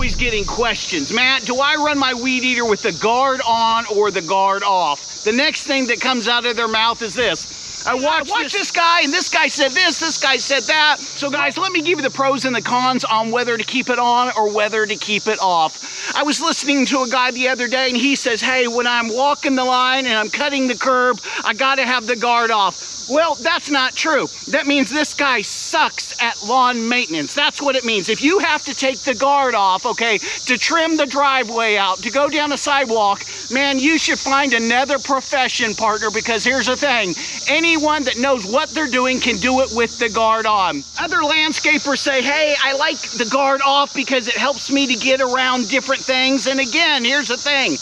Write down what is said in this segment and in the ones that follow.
always getting questions. Matt, do I run my weed eater with the guard on or the guard off? The next thing that comes out of their mouth is this. I watched this guy, and this guy said this guy said that. So guys, let me give you the pros and the cons on whether to keep it on or whether to keep it off. I was listening to a guy the other day, and he says, hey, when I'm walking the line and I'm cutting the curb, I gotta have the guard off. Well, that's not true. That means this guy sucks at lawn maintenance. That's what it means. If you have to take the guard off, okay, to trim the driveway out, to go down a sidewalk, man, you should find another profession, partner, because here's the thing. Anyone that knows what they're doing can do it with the guard on. Other landscapers say, hey, I like the guard off because it helps me to get around different things. And again, here's the thing.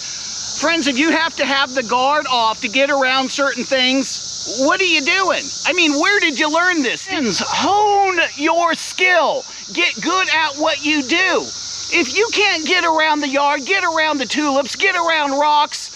Friends, if you have to have the guard off to get around certain things, what are you doing? I mean, where did you learn this? Hone your skill. Get good at what you do. If you can't get around the yard, get around the tulips, get around rocks,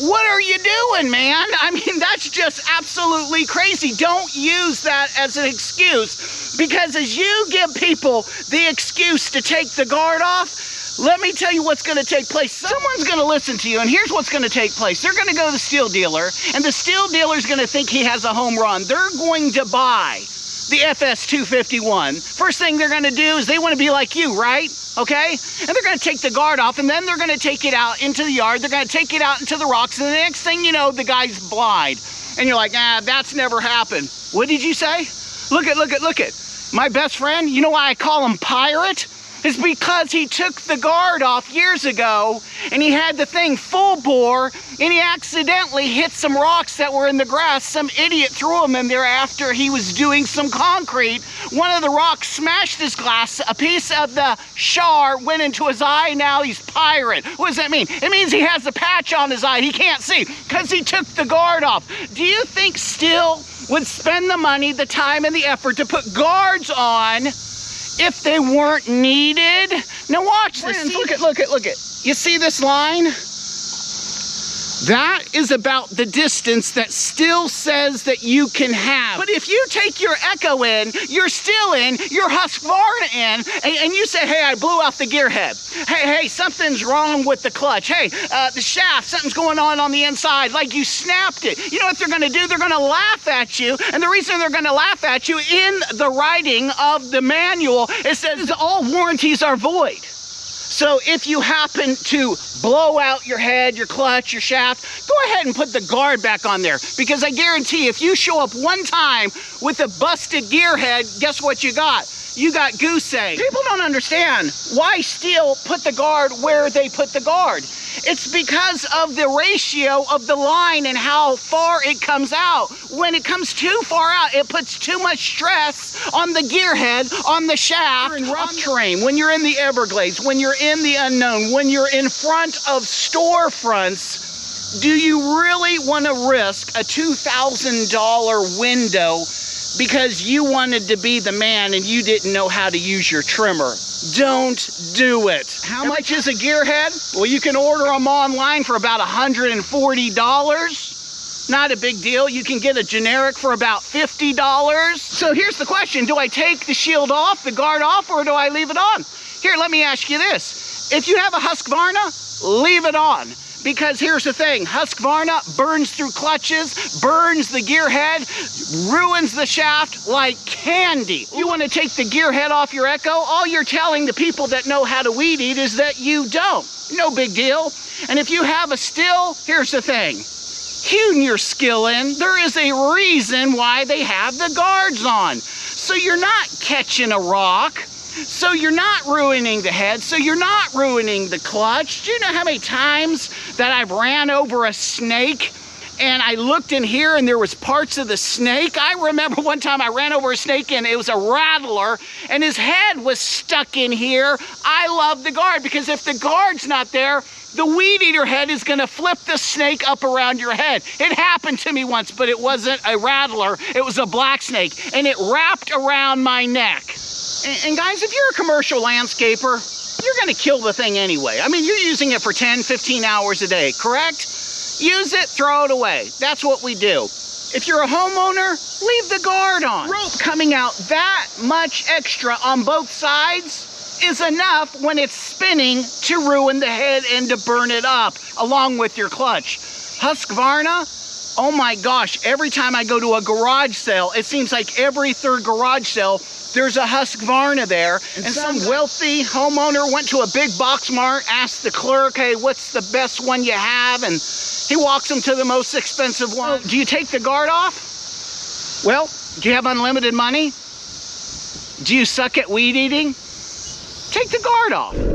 what are you doing, man? I mean, that's just absolutely crazy. Don't use that as an excuse, because as you give people the excuse to take the guard off, let me tell you what's going to take place. Someone's going to listen to you, and here's what's going to take place. They're going to go to the Stihl dealer, and the Stihl dealer's going to think he has a home run. They're going to buy the FS 251. First thing they're going to do is they want to be like you, right? Okay? And they're going to take the guard off, and then they're going to take it out into the yard. They're going to take it out into the rocks, and the next thing you know, the guy's blind. And you're like, nah, that's never happened. What did you say? Look at. My best friend, you know why I call him Pirate? Is because he took the guard off years ago, and he had the thing full bore, and he accidentally hit some rocks that were in the grass. Some idiot threw them in there after he was doing some concrete. One of the rocks smashed his glass. A piece of the shard went into his eye. Now he's Pirate. What does that mean? It means he has a patch on his eye. He can't see because he took the guard off. Do you think Stihl would spend the money, the time, and the effort to put guards on if they weren't needed? Now watch this. Look at. You see this line? That is about the distance that Stihl says that you can have. But if you take your Echo in, your Stihl in, your Husqvarna in, and you say, hey, I blew out the gear head. Hey, something's wrong with the clutch. Hey, the shaft, something's going on the inside, like you snapped it. You know what they're gonna do? They're gonna laugh at you, and the reason they're gonna laugh at you, in the writing of the manual, it says all warranties are void. So if you happen to blow out your head, your clutch, your shaft, go ahead and put the guard back on there. Because I guarantee if you show up one time with a busted gear head, guess what you got? You got goose egg. People don't understand why Stihl put the guard where they put the guard. It's because of the ratio of the line and how far it comes out. When it comes too far out, it puts too much stress on the gear head, on the shaft. In rough terrain, when you're in the Everglades, when you're in the unknown, when you're in front of storefronts, do you really want to risk a $2,000 window because you wanted to be the man and you didn't know how to use your trimmer? Don't do it. How much is a gear head? Well, you can order them online for about $140. Not a big deal. You can get a generic for about $50. So here's the question. Do I take the shield off, the guard off, or do I leave it on? Here, let me ask you this. If you have a Husqvarna, leave it on. Because here's the thing, Husqvarna burns through clutches, burns the gear head, ruins the shaft like candy. You want to take the gear head off your Echo? All you're telling the people that know how to weed eat is that you don't. No big deal. And if you have a Stihl, here's the thing. Hewn your skill in, there is a reason why they have the guards on. So you're not catching a rock. So you're not ruining the head, so you're not ruining the clutch. Do you know how many times that I've ran over a snake and I looked in here and there was parts of the snake? I remember one time I ran over a snake and it was a rattler and his head was stuck in here. I love the guard because if the guard's not there, the weed eater head is gonna flip the snake up around your head. It happened to me once, but it wasn't a rattler, it was a black snake, and it wrapped around my neck. And guys, if you're a commercial landscaper, you're gonna kill the thing anyway. I mean, you're using it for 10, 15 hours a day, correct? Use it, throw it away. That's what we do. If you're a homeowner, leave the guard on. Rope coming out that much extra on both sides, is enough when it's spinning to ruin the head and to burn it up, along with your clutch. Husqvarna, oh my gosh, every time I go to a garage sale, it seems like every third garage sale, there's a Husqvarna there. And some wealthy homeowner went to a big box mart, asked the clerk, hey, what's the best one you have? And he walks them to the most expensive one. Do you take the guard off? Well, do you have unlimited money? Do you suck at weed eating? Take the guard off.